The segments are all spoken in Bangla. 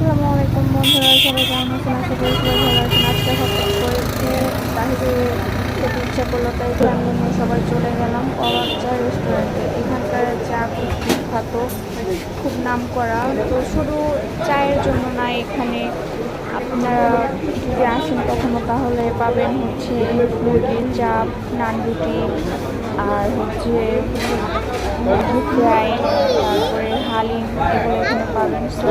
আসসালামু আলাইকুম বন্ধুরা, সবাই কেমন আছেন? আশা করি সবাই ভালো আছেন। আজকে হঠাৎ করে বাহিরে খেতে ইচ্ছা করলো, তাই ফ্যামিলি নিয়ে সবাই চলে গেলাম অবাক চা রেস্টুরেন্টে। এখানকার চা খুব বিখ্যাত, খুব নাম করা। তো শুধু চায়ের জন্য না, এখানে আপনারা যদি আসেন কখনো তাহলে পাবেন হচ্ছে মুরগির চাপ, নান রুটি, আর হচ্ছে ফ্রাই, তারপরে হালিম, এগুলো এখানে পাবেন। সো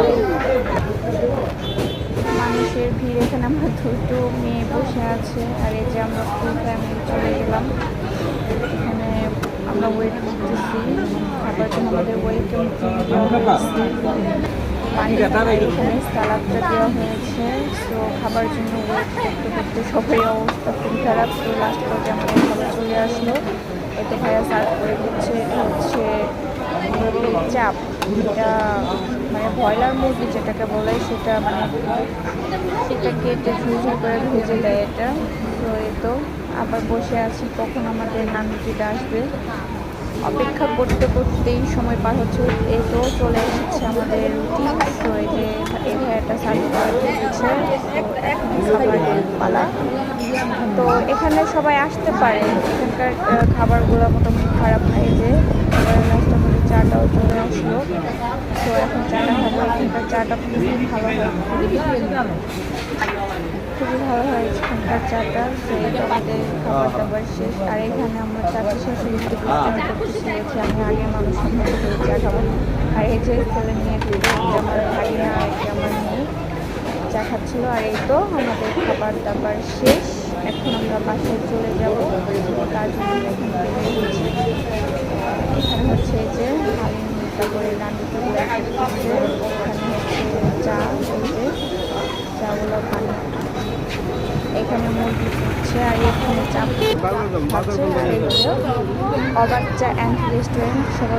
মানুষের ভিড়, এখানে আমরা দুটো মেয়ে বসে আছে, আর এই যে আমরা ফুল ফ্যামিলি চলে গেলাম। এখানে আমরা ওয়েট করতেছি খাবার জন্য, আমাদের ওয়েলকাম দেওয়া হয়েছে, পানি এখানে সালাদটা দেওয়া হয়েছে। সো খাবার জন্য ওয়েট করতে করতে সবাই অবস্থা খুব খারাপ। তো লাস্ট পর্যায়ে আমাদের খাবার চলে আসলো। এতে ভাইয়া সার্ভ করে দিচ্ছে। এটা হচ্ছে মুরগির চাপ, এটা মানে ব্রয়লার মুরগি যেটাকে বলে, সেটা মানে সেটা কেটে ঝুরঝুর করে ভেজে দেয় এটা। তো এই তো আবার বসে আছি কখন আমাদের নান রুটিটা আসবে। অপেক্ষা করতে করতেই সময় পার হচ্ছে। এই তো চলে এসেছে আমাদের রুটি। তো এই যে এই ভাইয়াটা সার্ভ করে দিয়েছে। তো এখন খাবারের পালা। তো এখানে সবাই আসতে পারে, এখানকার খাবারগুলো মোটামুটি খারাপ না। এই যে এবার লাস্ট আমাদের চাটাও চলে আসলো। তো এখন চাটা খাবো। এখানকার চাটা খুবই ভালো হয়, খুবই ভালো হয় এখানকার চাটা। তো এই তো আমাদের খাবার দাবার শেষ। আর এখানে আমরা চাচি শাশুড়ি করতেছি, আমি আগে মানুষের মতো করে চা খাবো। আর এই যে ছেলে নিয়ে আমার ভাগিনা আর আমার মেয়ে চা খাচ্ছিল। আর এই তো আমাদের খাবার দাবার শেষ, এখন আমরা বাসায় চলে যাবো। তার জন্য এখান থেকে হচ্ছে এখানে হচ্ছে এই যে হালিম, তারপরে রান্নাগুলো হচ্ছে, এখানে হচ্ছে চা, এই যে চাগুলো পানি, এখানে মুরগি হচ্ছে, আর এখানে চা খাচ্ছে। আর এগুলো অবাক চা অ্যান্ড রেস্টুরেন্ট। সবাই